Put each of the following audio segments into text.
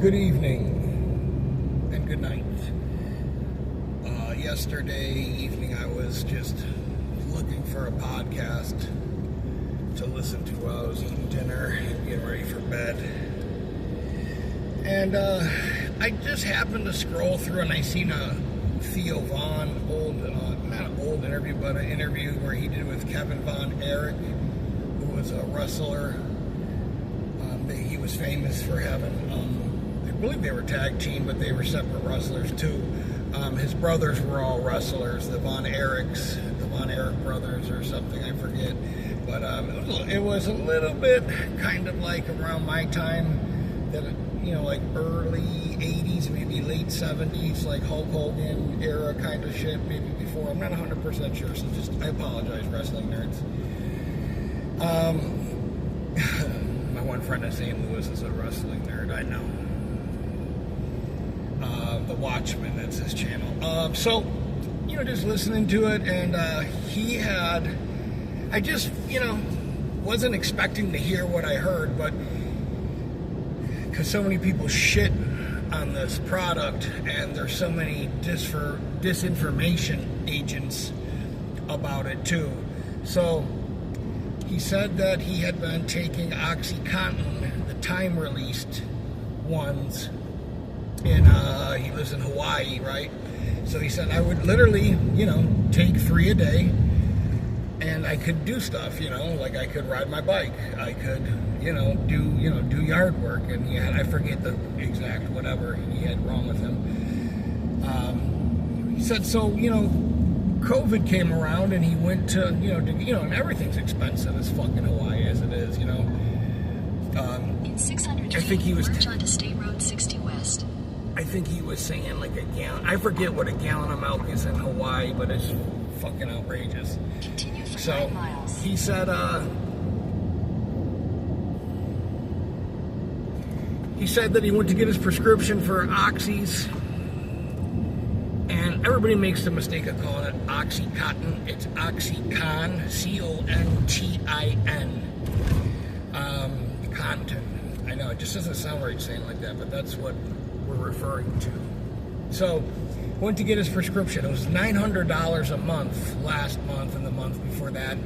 Good evening and good night. Yesterday evening I was just looking for a podcast to listen to while I was eating dinner and getting ready for bed. And I just happened to scroll through and I seen a Theo Von not an old interview, but an interview where he did with Kevin Von Erich, who was a wrestler. He was famous for having, I believe they were tag team, but they were separate wrestlers too. His brothers were all wrestlers, the Von Erich brothers or something, I forget. But it was a little bit kind of like around my time, that like early 80s, maybe late 70s, like Hulk Hogan era kind of shit, maybe before. I'm not 100% sure, so I apologize, wrestling nerds. My one friend in St. Louis is a wrestling nerd, I know. The Watchman, that's his channel. So, just listening to it, and I just, wasn't expecting to hear what I heard, but because so many people shit on this product, and there's so many disinformation agents about it too. So, he said that he had been taking oxycontin, the time-released ones, and he lives in Hawaii, right? So he said I would literally, take 3 a day, and I could do stuff, like I could ride my bike, I could, do yard work, and I forget the exact whatever he had wrong with him. He said, so, COVID came around, and he went to, and everything's expensive as fucking Hawaii as it is, In 600 I think he was merge onto State Road 60 West. I think he was saying like a gallon. I forget what a gallon of milk is in Hawaii, but it's fucking outrageous. Continue for So 9 miles. he said, that he went to get his prescription for oxys, and everybody makes the mistake of calling it oxycontin. It's oxycontin, C-O-N-T-I-N. Contin. I know it just doesn't sound right saying like that, but that's what we're referring to. So, went to get his prescription. It was $900 a month last month, and the month before that,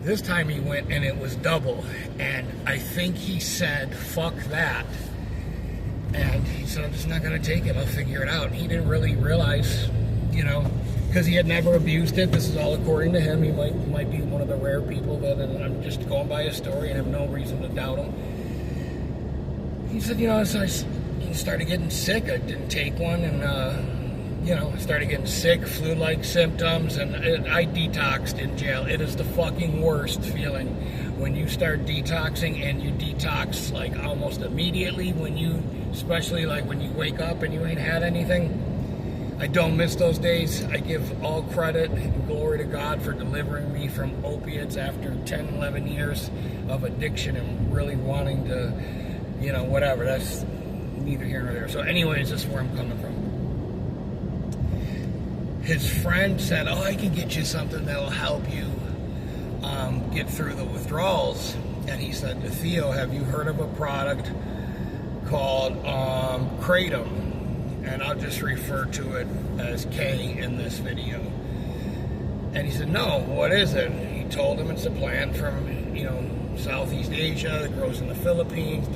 This time he went and it was double, and I think he said, fuck that. And he said, I'm just not going to take it, I'll figure it out. And he didn't really realize, because he had never abused it. This is all according to him. He might be one of the rare people that, and I'm just going by his story and have no reason to doubt him. He said, so I started getting sick. I didn't take one, and, I started getting sick, flu-like symptoms, and I detoxed in jail. It is the fucking worst feeling when you start detoxing, and you detox, like, almost immediately, especially, like, when you wake up and you ain't had anything. I don't miss those days. I give all credit and glory to God for delivering me from opiates after 10, 11 years of addiction and really wanting to, whatever. That's neither here nor there. So anyways, this is where I'm coming from. His friend said, I can get you something that will help you get through the withdrawals. And he said to Theo, have you heard of a product called Kratom? And I'll just refer to it as K in this video. And he said, no, what is it? He told him it's a plant from, Southeast Asia that grows in the Philippines,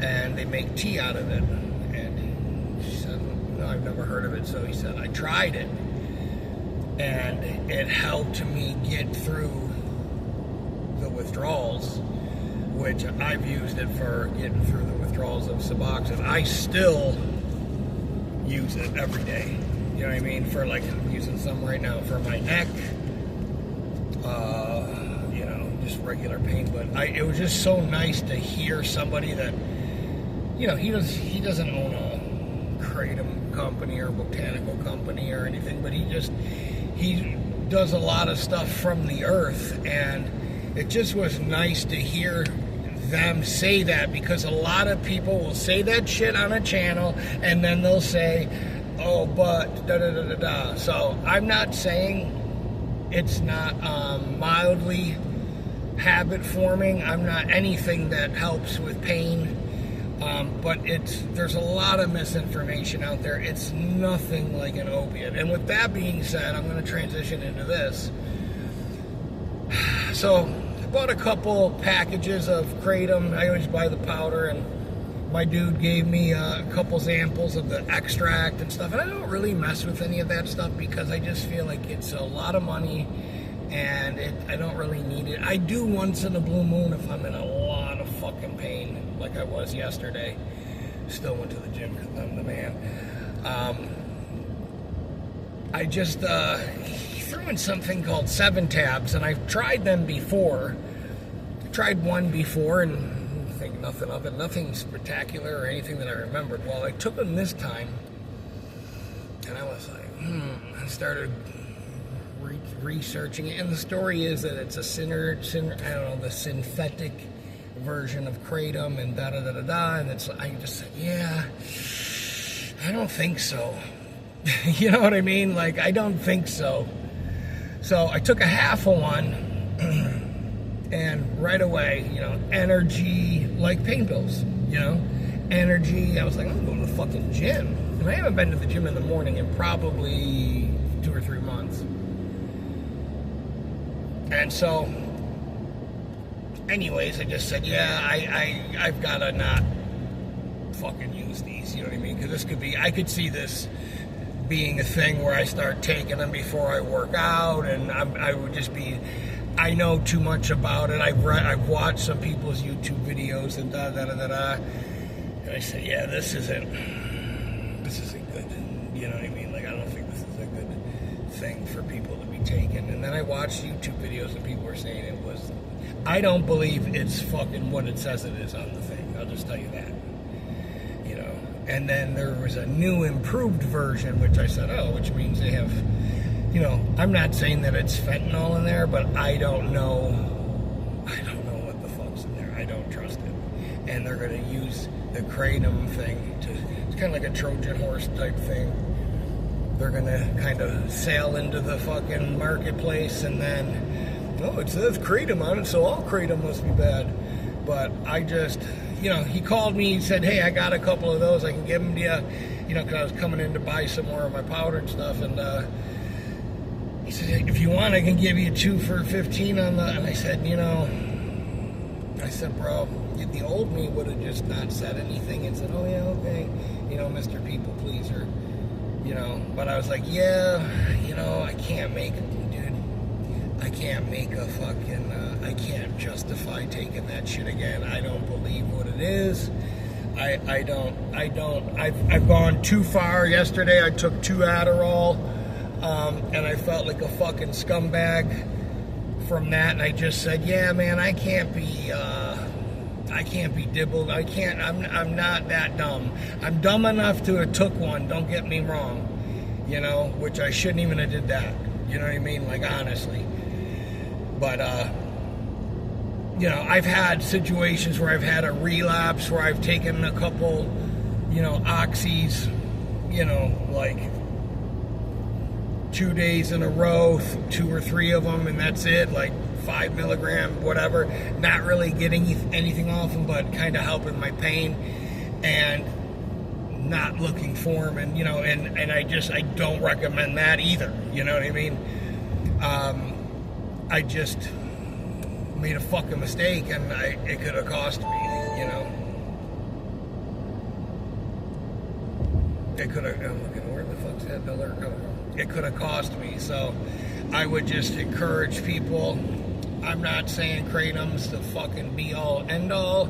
and they make tea out of it. And she said, no, I've never heard of it. So he said, I tried it, and it helped me get through the withdrawals, which I've used it for getting through the withdrawals of Suboxone. I still use it every day. You know what I mean? For like, I'm using some right now for my neck, just regular pain. But it was just so nice to hear somebody that, he doesn't own a kratom company or botanical company or anything, but he does a lot of stuff from the earth, and it just was nice to hear them say that, because a lot of people will say that shit on a channel, and then they'll say, oh, but da-da-da-da-da. So I'm not saying it's not mildly habit forming. I'm not anything that helps with pain But there's a lot of misinformation out there. It's nothing like an opiate. And with that being said, I'm going to transition into this. So I bought a couple packages of Kratom. I always buy the powder, and my dude gave me a couple samples of the extract and stuff. And I don't really mess with any of that stuff because I just feel like it's a lot of money, and I don't really need it. I do once in a blue moon if I'm in a lot of fucking pain, like I was yesterday. Still went to the gym because I'm the man. I just threw in something called 7 tabs, and I've tried them before. I tried one before and I think nothing of it, nothing spectacular or anything that I remembered. Well, I took them this time, and I was like, I started researching it, and the story is that it's a the synthetic version of Kratom and da-da-da-da-da, and I just said, yeah, I don't think so. You know what I mean? Like, I don't think so. So I took a half of one, and right away, energy, like pain pills, energy. I was like, I'm going to the fucking gym. And I haven't been to the gym in the morning in probably 2 or 3 months. And so, anyways, I just said, yeah, I've got to not fucking use these, you know what I mean? Because I could see this being a thing where I start taking them before I work out, and I would just be, I know too much about it. I've watched some people's YouTube videos and da-da-da-da-da, and I said, yeah, this isn't good, you know what I mean? Like, I don't think this is a good thing for people to be taking. And then I watched YouTube videos and people were saying it was, I don't believe it's fucking what it says it is on the thing. I'll just tell you that. And then there was a new improved version, which I said, which means they have, I'm not saying that it's fentanyl in there, but I don't know what the fuck's in there. I don't trust it. And they're going to use the Kratom thing it's kind of like a Trojan horse type thing. They're going to kind of sail into the fucking marketplace, and then, it says Kratom on it, so all Kratom must be bad. But I just, he called me, he said, hey, I got a couple of those, I can give them to you, because I was coming in to buy some more of my powder and stuff, and he said, if you want, I can give you 2 for $15 on the, and I said, bro, the old me would have just not said anything and said, oh yeah, okay, Mr. People Pleaser, but I was like, yeah, I can't make a fucking, I can't justify taking that shit again. I don't believe what it is. I've gone too far. Yesterday I took 2 Adderall, and I felt like a fucking scumbag from that, and I just said, yeah, man, I can't be dibbled. I'm not that dumb. I'm dumb enough to have took one, don't get me wrong, which I shouldn't even have did that. You know what I mean? Like, honestly. But, I've had situations where I've had a relapse, where I've taken a couple, oxys, like 2 days in a row, 2 or 3 of them, and that's it, like 5 milligram, whatever, not really getting anything off them, but kind of helping my pain, and not looking for them, and, and I don't recommend that either, you know what I mean? I just made a fucking mistake, and it could have cost me, It could have, I'm looking, where the fuck's that dollar coming from? It could have cost me, so I would just encourage people. I'm not saying Kratom's the fucking be-all, end-all.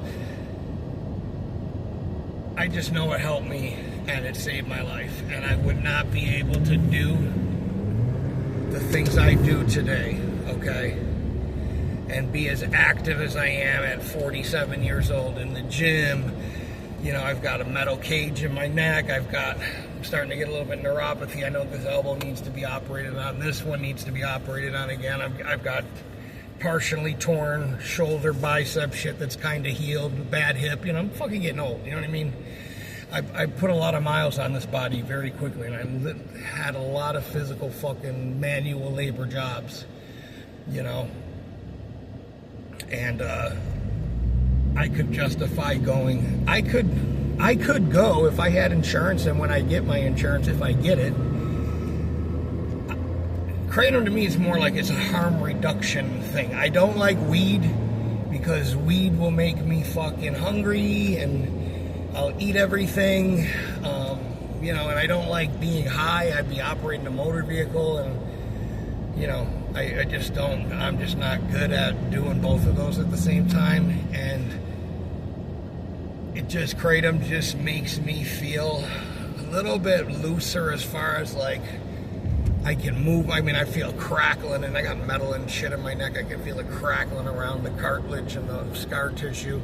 I just know it helped me, and it saved my life, and I would not be able to do the things I do today, okay, and be as active as I am at 47 years old in the gym. I've got a metal cage in my neck. I'm starting to get a little bit of neuropathy. I know this elbow needs to be operated on. This one needs to be operated on again. I've got partially torn shoulder, bicep shit that's kind of healed, bad hip. I'm fucking getting old. You know what I mean? I put a lot of miles on this body very quickly, and I had a lot of physical fucking manual labor jobs, and I could justify going. I could go if I had insurance, and when I get my insurance, if I get it. Kratom to me is more like it's a harm reduction thing. I don't like weed because weed will make me fucking hungry and I'll eat everything. You know, and I don't like being high. I'd be operating a motor vehicle, and you know, I just don't. I'm just not good at doing both of those at the same time, and it just kratom just makes me feel a little bit looser as far as like I can move. I mean, I feel crackling, and I got metal and shit in my neck. I can feel it crackling around the cartilage and the scar tissue.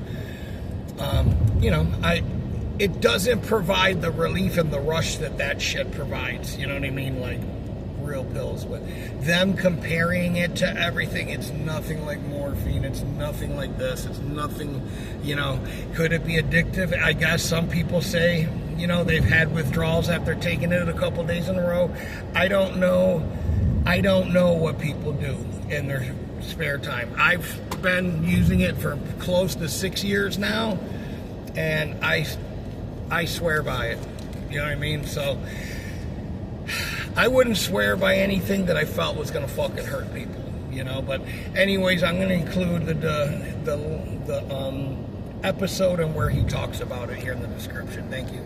You know, it doesn't provide the relief and the rush that shit provides. You know what I mean? Like real pills. But them comparing it to everything, it's nothing like morphine. It's nothing like this. It's nothing, you know. Could it be addictive? I guess some people say, you know, they've had withdrawals after taking it a couple days in a row. I don't know. I don't know what people do in their spare time. I've been using it for close to 6 years now, and I swear by it. You know what I mean? So I wouldn't swear by anything that I felt was going to fucking hurt people, you know. But anyways, I'm going to include the episode and where he talks about it here in the description. Thank you.